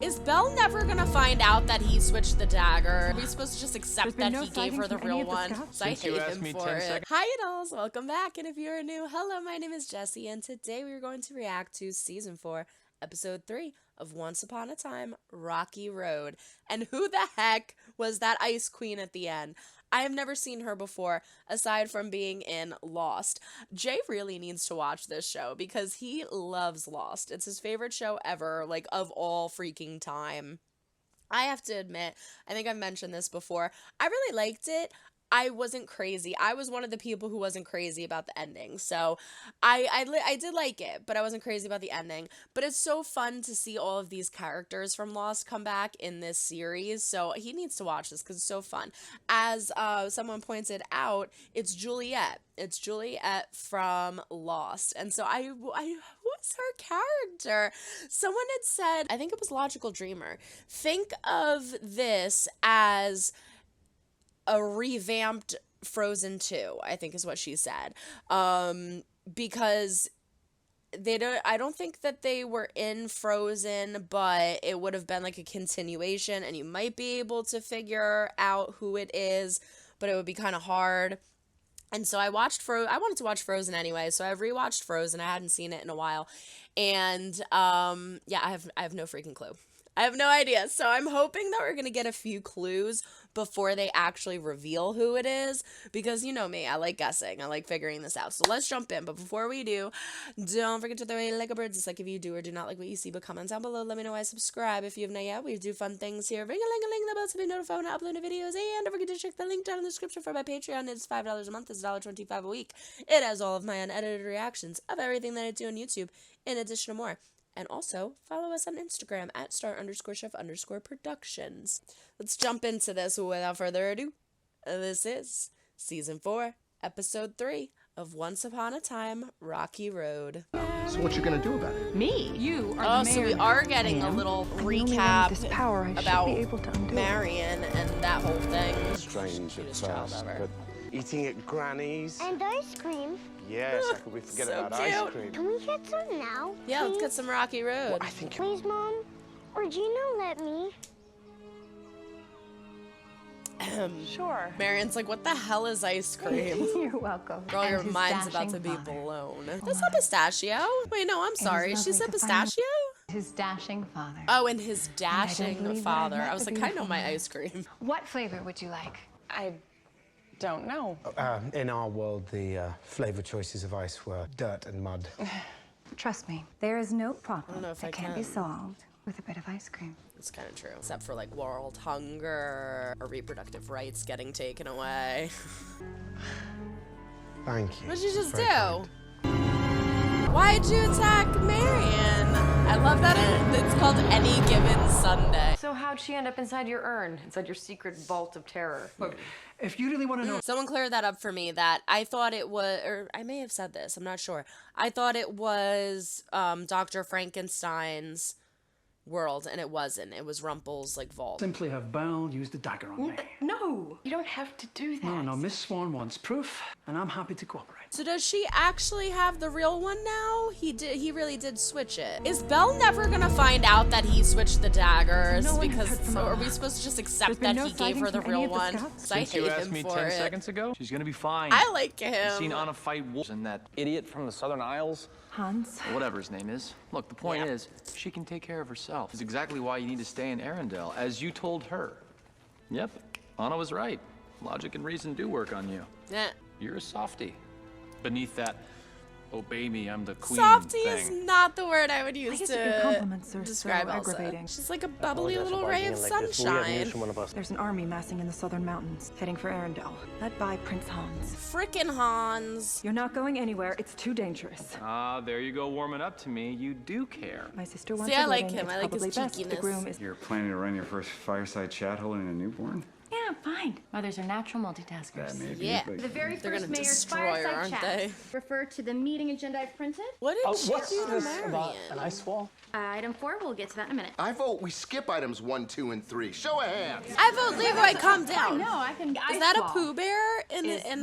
Is Belle never gonna find out that he switched the dagger? Are we supposed to just accept that he gave her the real one? So I hate him for it. Hi, you dolls. Welcome back. And if you're new, hello, my name is Jessie, and today we are going to react to Season 4, Episode 3 of Once Upon a Time, Rocky Road. And who the heck was that Ice Queen at the end? I have never seen her before, aside from being in Lost. Jay really needs to watch this show because he loves Lost. It's his favorite show ever, like, of all freaking time. I have to admit, I think I've mentioned this before, I really liked it. I wasn't crazy. I was one of the people who wasn't crazy about the ending. So I did like it, but I wasn't crazy about the ending. But it's so fun to see all of these characters from Lost come back in this series. So he needs to watch this because it's so fun. As someone pointed out, it's Juliet. It's Juliet from Lost. And so who was her character? Someone had said, I think it was Logical Dreamer, think of this as a revamped Frozen 2, I think is what she said. Because I don't think that they were in Frozen, but it would have been like a continuation and you might be able to figure out who it is, but it would be kind of hard. And so I wanted to watch Frozen anyway, so I've rewatched Frozen. I hadn't seen it in a while. And yeah, I have no freaking clue. I have no idea. So I'm hoping that we're going to get a few clues before they actually reveal who it is, because you know me, I like guessing. I like figuring this out. So let's jump in. But before we do, don't forget to throw a like a bird. Just like if you do or do not like what you see, but comment down below. Let me know why. Subscribe if you have not yet. We do fun things here. Ring-a-ling-a-ling, the bell to be notified when I upload new videos. And don't forget to check the link down in the description for my Patreon. It's $5 a month. It's $1.25 a week. It has all of my unedited reactions of everything that I do on YouTube, in addition to more. And also, follow us on Instagram at star_chef_productions. Let's jump into this without further ado. This is Season 4, Episode 3 of Once Upon a Time, Rocky Road. So what you gonna do about it? Me? You are the mayor. So we are getting a little recap about Marion and that whole thing. Strange at first, but eating at Granny's. And ice cream. Yes, how could we forget So about cute. ice cream? Can we get some now? Yeah, let's get some Rocky Road. Well, I think Please, Mom. Or Gina, let me. Sure. Marion's like, what the hell is ice cream? You're welcome. Girl, your mind's about to be blown. That's not pistachio. Wait, no, I'm sorry. She said pistachio? His dashing father. Oh, and his dashing believe father. that I I was met like, the I know my beautiful ice cream. What flavor would you like? I don't know. in our world, the flavor choices of ice were dirt and mud. Trust me, there is no I don't problem know if that I can't can. be solved with a bit of ice cream. It's kind of true. Except for like world hunger or reproductive rights getting taken away. Thank you. What'd you just Very do? kind. Why'd you attack Marion? I love that it's called Any Given Sunday. So how'd she end up inside your urn, inside your secret vault of terror? Look, if you really want to know... Someone cleared that up for me, that I thought it was, or I may have said this, I'm not sure. I thought it was Dr. Frankenstein's world, and it wasn't. It was Rumpel's, like, vault. Simply have Belle use the dagger on me. No, you don't have to do that. No, Miss Swan wants proof, and I'm happy to cooperate. So does she actually have the real one now? He really did switch it. Is Belle never gonna find out that he switched the daggers? No one has Because heard from so her. are we supposed to just accept There's that been he no gave her sightings the from real any of the one? scouts? 'Cause I Since you hate asked him me for 10 it. seconds ago, she's gonna be fine. I like You've seen him. Anna fight wolves and that idiot from the Southern Isles, Hans? or whatever his name is. Look, the point Yeah. is, she can take care of herself. It's exactly why you need to stay in Arendelle, as you told her. Yep, Anna was right. Logic and reason do work on you. Yeah. You're a softie. Beneath that, obey me, I'm the queen Softy thing. is not the word I would use guess your compliments to are so describe Elsa. aggravating. She's like a bubbly Apologize little for ray barging of in like this. We have news sunshine. from one of us. There's an army massing in the southern mountains, heading for Arendelle, led by Prince Hans. Frickin' Hans. You're not going anywhere. It's too dangerous. Ah, there you go warming up to me. You do care. My sister wants See, a I like wedding. him. It's I like his probably best the cheekiness. groom is... You're planning to run your first fireside chat holding a newborn? Yeah, fine. Mothers are natural multitaskers. Maybe. Yeah. But The very They're first gonna mayor's destroy her, fireside aren't chat. they? Refer to the meeting agenda I've printed. What did she do to Marion? ice wall? Item 4, we'll get to that in a minute. I vote we skip items 1, 2, and 3. Show of hands. I vote Leroy, calm down. No, I can. Is that a Pooh Bear in the nothing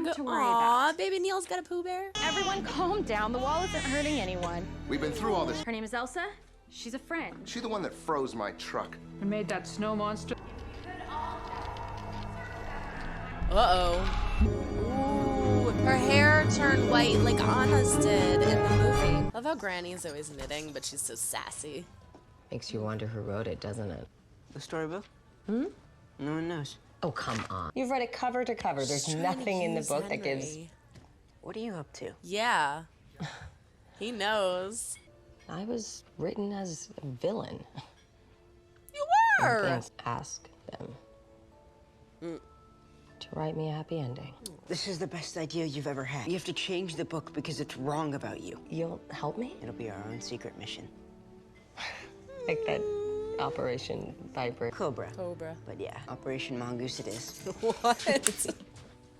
bag? to worry Aw, about. baby Neil's got a Pooh Bear. Everyone calm down. The wall isn't hurting anyone. We've been through all this. Her name is Elsa. She's a friend. She the one that froze my truck. I made that snow monster. Uh-oh. Ooh, her hair turned white like Anna's did in the movie. Love how Granny's always knitting, but she's so sassy. Makes you wonder who wrote it, doesn't it? The storybook? No one knows. Oh, come on. You've read it cover to cover. There's nothing in the book that gives... What are you up to? Yeah. He knows. I was written as a villain. You were! I'm gonna ask them to write me a happy ending. This is the best idea you've ever had. You have to change the book because it's wrong about you. You'll help me? It'll be our own secret mission. Like that Operation Viper. Cobra. Cobra. But yeah, Operation Mongoose it is. What?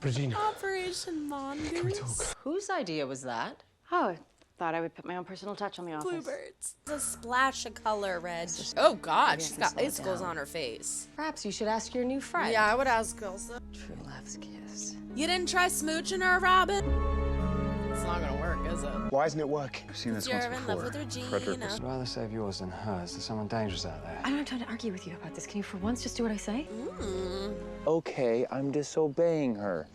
Regina. Operation Mongoose? Can we talk? Whose idea was that? Oh, I thought I would put my own personal touch on the office. Bluebirds. A splash of color, Reg. Oh God, she's got icicles on her face. Perhaps you should ask your new friend. Yeah, I would ask also. True love's kiss. You didn't try smooching her, Robin? It's not gonna work, is it? Why isn't it working? I've seen this You're once in before. love with Regina. I'd rather save yours than hers. There's someone dangerous out there. I'm not trying to argue with you about this. Can you for once just do what I say? Okay, I'm disobeying her.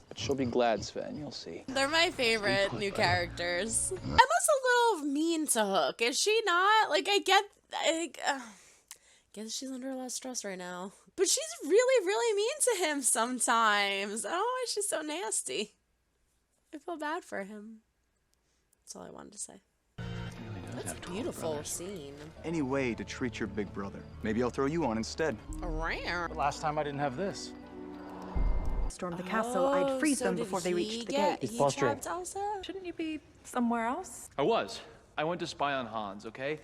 But she'll be glad, Sven, you'll see. They're my favorite new characters. Emma's a little mean to Hook, is she not? Like, I guess she's under a lot of stress right now. But she's really, really mean to him sometimes. I don't know why she's so nasty. I feel bad for him. That's all I wanted to say. That's a beautiful scene. Any way to treat your big brother. Maybe I'll throw you on instead. Last time I didn't have this. Stormed the castle, I'd freeze them before they reached the gate. He trapped Elsa? Shouldn't you be somewhere else? I was. I went to spy on Hans, okay?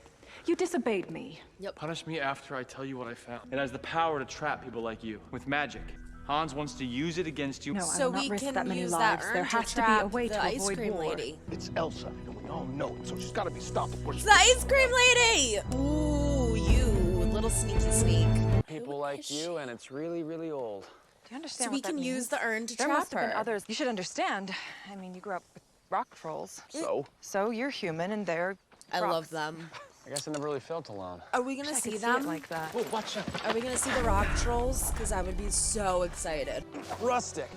You disobeyed me. Yep. Punish me after I tell you what I found. It has the power to trap people like you with magic. Hans wants to use it against you. No, I So will not we risk can that many use lives. that urn There to has to be a trap way the to ice avoid cream war. lady. It's Elsa, and we all know it, so she's got to be stopped before she... The ice cream lady! Ooh, you little sneaky sneak. People like you, and it's really, really old. Do you understand So we what that can means? use the urn to There trap must have been her. others. You should understand. I mean, you grew up with rock trolls. So? So you're human, and they're I rocks. love them. I guess I never really felt alone. Are we gonna I see could them? See it like that. Oh, watch out. Are we gonna see the rock trolls? Because I would be so excited. Rustic.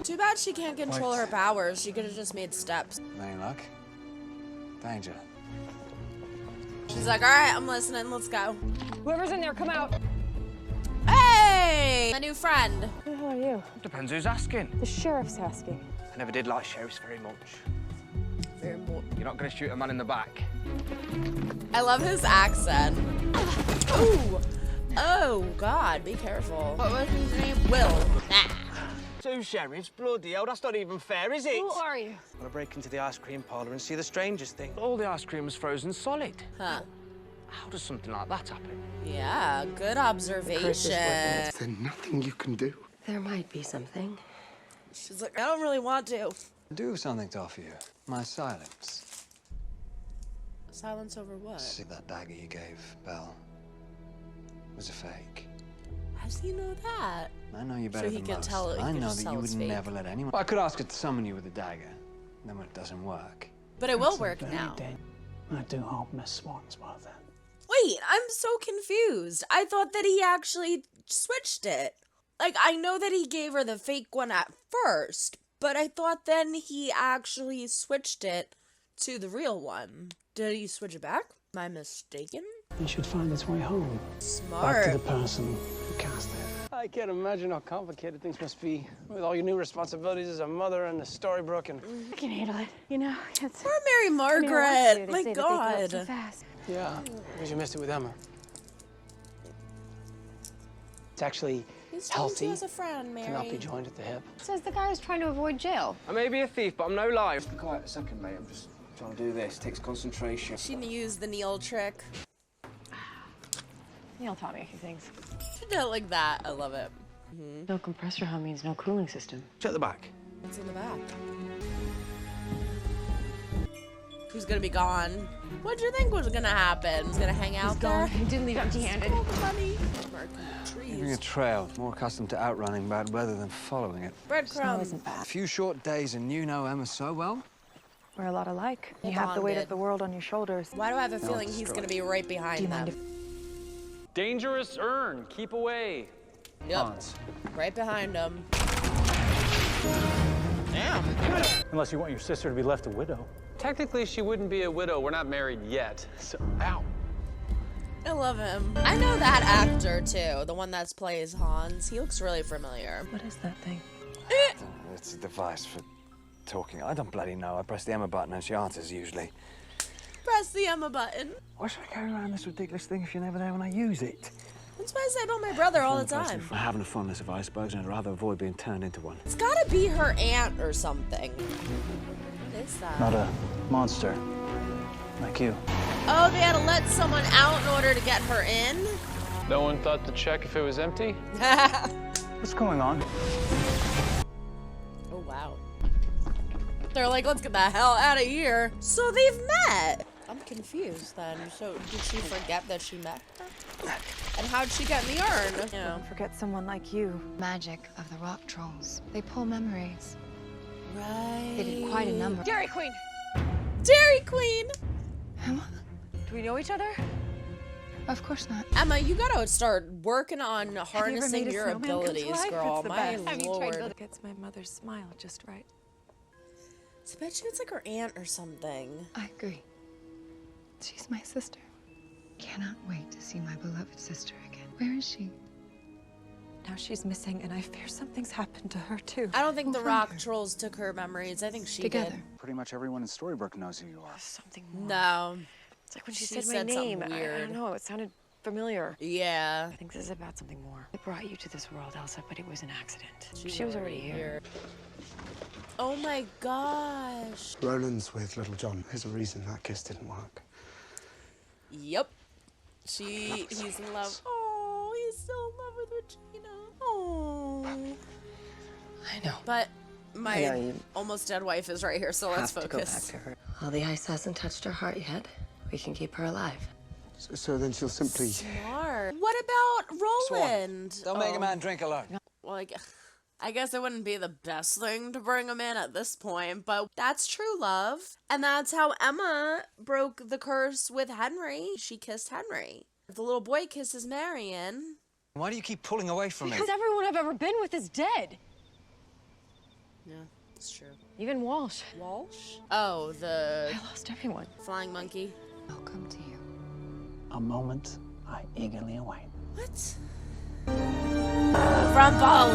Too bad she can't control her powers. She could have just made steps. Any luck? Danger. She's like, all right, I'm listening. Let's go. Whoever's in there, come out. Hey, a new friend. Who the hell are you? Depends who's asking. The sheriff's asking. I never did like sheriffs very much. Very important. You're not going to shoot a man in the back. I love his accent. Ooh. Oh, God, be careful. What was his name? Will. Nah. Two sheriffs? Bloody hell, that's not even fair, is it? Who are you? I want to break into the ice cream parlor and see the strangest thing. All the ice cream was frozen solid. Huh. How does something like that happen? Yeah, good observation. Is there nothing you can do? There might be something. She's like, I don't really want to. I do have something to offer you. My silence. Silence over what? See, that dagger you gave Belle was a fake. How does he know that? I know you better he than can most. tell- he I can know just that tell you it's would fake. never let anyone. Well, I could ask her to summon you with a dagger. Then when it doesn't work. But it will work now. I do hope Miss Swan's worth it. Wait, I'm so confused. I thought that he actually switched it. Like, I know that he gave her the fake one at first, but I thought then he actually switched it to the real one. Did he switch it back? Am I mistaken? It should find its way home. Smart. Back to the person who cast it. I can't imagine how complicated things must be with all your new responsibilities as a mother and the Storybrooke and... I can handle it. You know, it's... Poor Mary Margaret. My God. Yeah, because you missed it with Emma. It's actually healthy as a friend, Mary. to not be joined at the hip. Says the guy who's trying to avoid jail. I may be a thief, but I'm no liar. Just be quiet a second, mate. I'm just trying to do this. It takes concentration. She used the Neil trick. Neil taught me a few things. She did it like that. I love it. No compressor hum means no cooling system. Check the back. What's in the back? Who's gonna be gone? What'd you think was gonna happen? He's gonna hang out there? He didn't leave empty-handed. Money. Leaving a trail, more accustomed to outrunning bad weather than following it. Breadcrumbs. A few short days and you know Emma so well. We're a lot alike. They You have the weight bonded. of the world on your shoulders. Why do I have a feeling he's gonna be right Do you behind mind them? Dangerous urn. Keep away. Yep. Hans. Right behind him. Damn. Unless you want your sister to be left a widow. Technically, she wouldn't be a widow. We're not married yet. So, ow. I love him. I know that actor too, the one that plays Hans. He looks really familiar. What is that thing? It's a device for talking. I don't bloody know. I press the Emma button and she answers usually. Press the Emma button. Why should I carry around this ridiculous thing if you're never there when I use it? That's what I say about my brother all the time. For having a fondness of icebergs, and I'd rather avoid being turned into one. It's gotta be her aunt or something. What is that? Not a monster. Like you. Oh, they had to let someone out in order to get her in? No one thought to check if it was empty? What's going on? Oh, wow. They're like, let's get the hell out of here. So they've met. I'm confused then. So did she forget that she met her? And how'd she get in the urn? Don't forget someone like you. Magic of the rock trolls. They pull memories. Right. They did quite a number. Dairy Queen! Dairy Queen! Emma? Do we know each other? Of course not. Emma, you gotta start working on Have harnessing you your ever made a snowman come to abilities, life? girl. It's the My best. lord. Gets my mother's smile just right. I bet you it's like her aunt or something. I agree. She's my sister. Cannot wait to see my beloved sister again. Where is she? Now she's missing, and I fear something's happened to her too. I don't think We'll the find rock her. trolls took her memories. I think she Together. did. Pretty much everyone in Storybrooke knows who you are. Something more. No. It's like when she She said my said something name. I weird. don't know. It sounded familiar. Yeah. I think this is about something more. I brought you to this world, Elsa, but it was an accident. She's She was already here. Oh my gosh. Roland's with Little John. There's a reason that kiss didn't work. Yep. He's in love. Oh, he's still in love with Regina. Oh. I know. But my I know you almost dead wife is right here, so let's have to go back focus. to her. While the ice hasn't touched her heart yet, we can keep her alive. So then she'll simply... Smart. What about Roland? Don't make a man drink alone. Well, I guess it wouldn't be the best thing to bring him in at this point, but that's true love. And that's how Emma broke the curse with Henry. She kissed Henry. The little boy kisses Marion. Why do you keep pulling away from me? Because everyone I've ever been with is dead. Yeah, it's true. Even Walsh. Walsh? Oh, the I lost everyone. flying monkey. Welcome to you. A moment I eagerly await. What? Rumble!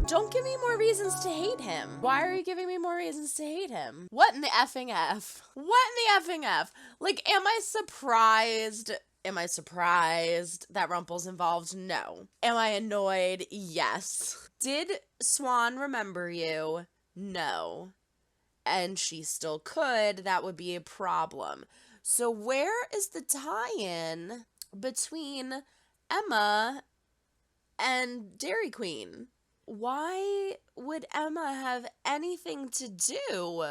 Don't give me more reasons to hate him. Why are you giving me more reasons to hate him? What in the effing F? What in the effing F? Like, am I surprised? Am I surprised that Rumple's involved? No. Am I annoyed? Yes. Did Swan remember you? No. And she still could. That would be a problem. So where is the tie-in between Emma and Dairy Queen? Why would Emma have anything to do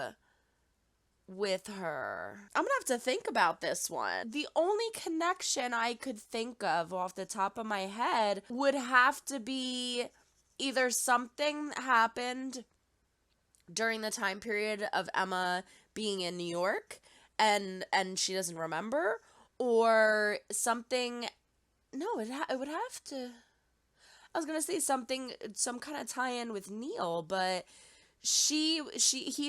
with her? I'm gonna have to think about this one. The only connection I could think of off the top of my head would have to be either something happened during the time period of Emma being in New York and she doesn't remember, or something. No, it would have to. I was gonna say some kind of tie-in with Neil, but he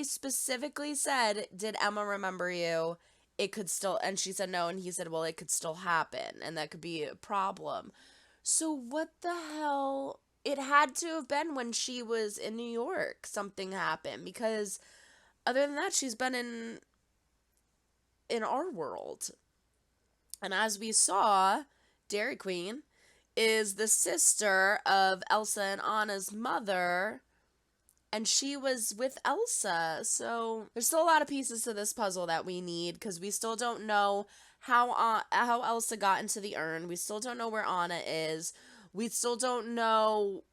specifically said, "Did Emma remember you? It could still," and she said no, and he said, "Well, it could still happen, and that could be a problem." So what the hell? It had to have been when she was in New York. Something happened, because other than that, she's been in our world. And as we saw, Dairy Queen is the sister of Elsa and Anna's mother, and she was with Elsa. So there's still a lot of pieces to this puzzle that we need, because we still don't know how Elsa got into the urn. We still don't know where Anna is. We still don't know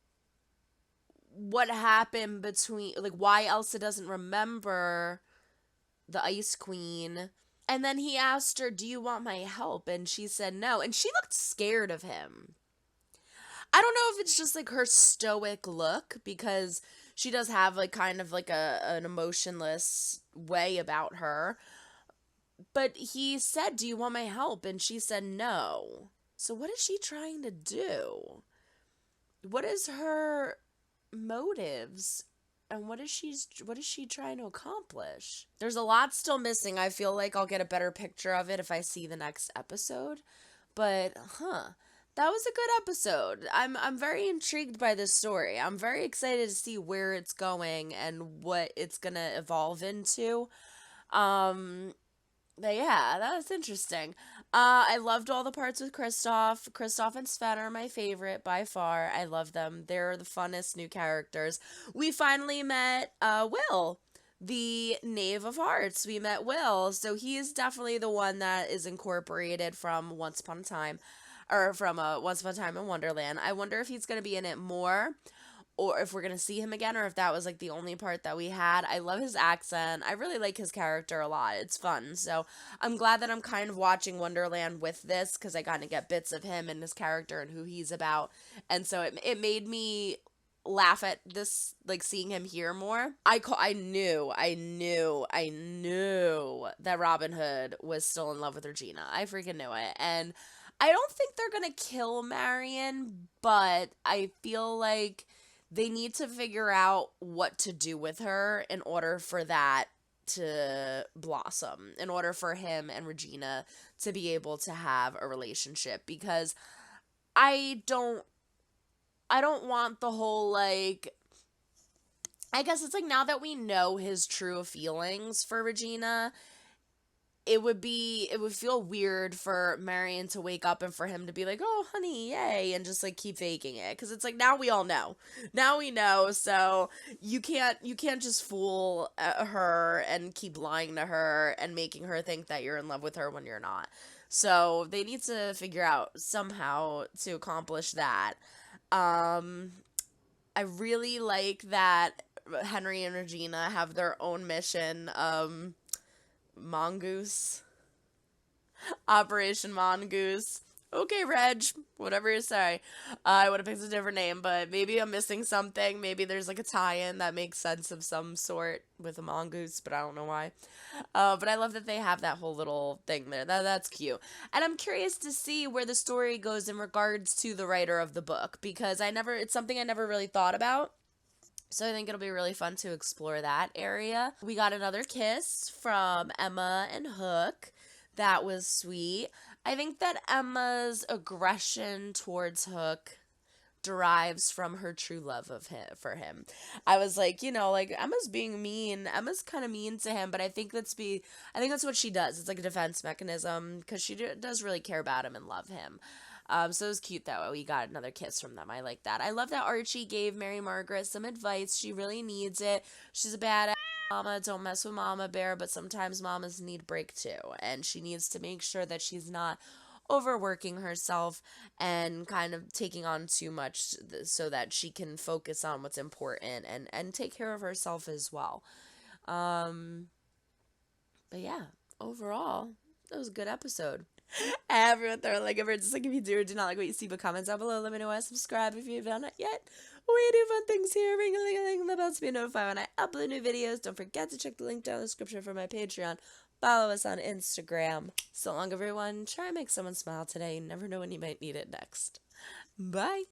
what happened between, like, why Elsa doesn't remember the Ice Queen. And then he asked her, "Do you want my help?" And she said no. And she looked scared of him. I don't know if it's just like her stoic look, because she does have like kind of like an emotionless way about her. But he said, "Do you want my help?" And she said no. So what is she trying to do? What is her motives? And what is she trying to accomplish? There's a lot still missing. I feel like I'll get a better picture of it if I see the next episode. But that was a good episode. I'm very intrigued by this story. I'm very excited to see where it's going and what it's gonna evolve into. But yeah, that was interesting. I loved all the parts with Kristoff. Kristoff and Sven are my favorite by far. I love them. They're the funnest new characters. We finally met Will, the Knave of Hearts. We met Will. So he is definitely the one that is incorporated from Once Upon a Time, or from Once Upon a Time in Wonderland. I wonder if he's going to be in it more, or if we're going to see him again, or if that was like the only part that we had. I love his accent. I really like his character a lot. It's fun. So I'm glad that I'm kind of watching Wonderland with this, because I kind of get bits of him and his character and who he's about. And so it made me laugh at this, like seeing him here more. I knew that Robin Hood was still in love with Regina. I freaking knew it. And I don't think they're going to kill Marion, but I feel like they need to figure out what to do with her in order for that to blossom, in order for him and Regina to be able to have a relationship, because I don't want the whole, like, I guess it's like, now that we know his true feelings for Regina, it would feel weird for Marion to wake up and for him to be like, "Oh, honey, yay," and just like keep faking it, because it's like, now we all know. Now we know, so you can't just fool her and keep lying to her and making her think that you're in love with her when you're not. So they need to figure out somehow to accomplish that. I really like that Henry and Regina have their own mission. Mongoose. Operation Mongoose. Okay, Reg, whatever you say. I would have picked a different name, but maybe I'm missing something. Maybe there's like a tie-in that makes sense of some sort with a mongoose, but I don't know why. But I love that they have that whole little thing there. That's cute. And I'm curious to see where the story goes in regards to the writer of the book, because it's something I never really thought about. So I think it'll be really fun to explore that area. We got another kiss from Emma and Hook. That was sweet. I think that Emma's aggression towards Hook derives from her true love for him. I was like, like, Emma's being mean. Emma's kind of mean to him, but I think that's what she does. It's like a defense mechanism, because she does really care about him and love him. So it was cute that we got another kiss from them. I like that. I love that Archie gave Mary Margaret some advice. She really needs it. She's a badass mama. Don't mess with Mama Bear, but sometimes mamas need a break too. And she needs to make sure that she's not overworking herself and kind of taking on too much, so that she can focus on what's important and take care of herself as well. But yeah, overall, that was a good episode. Everyone throw a like over. Just like, if you do or do not like what you see, but comments down below. Let me know why. Subscribe if you've done it yet. We do fun things here. Ring a ling a ling. The bell to be notified when I upload new videos. Don't forget to check the link down in the description for my Patreon. Follow us on Instagram. So long, everyone. Try and make someone smile today. You never know when you might need it next. Bye.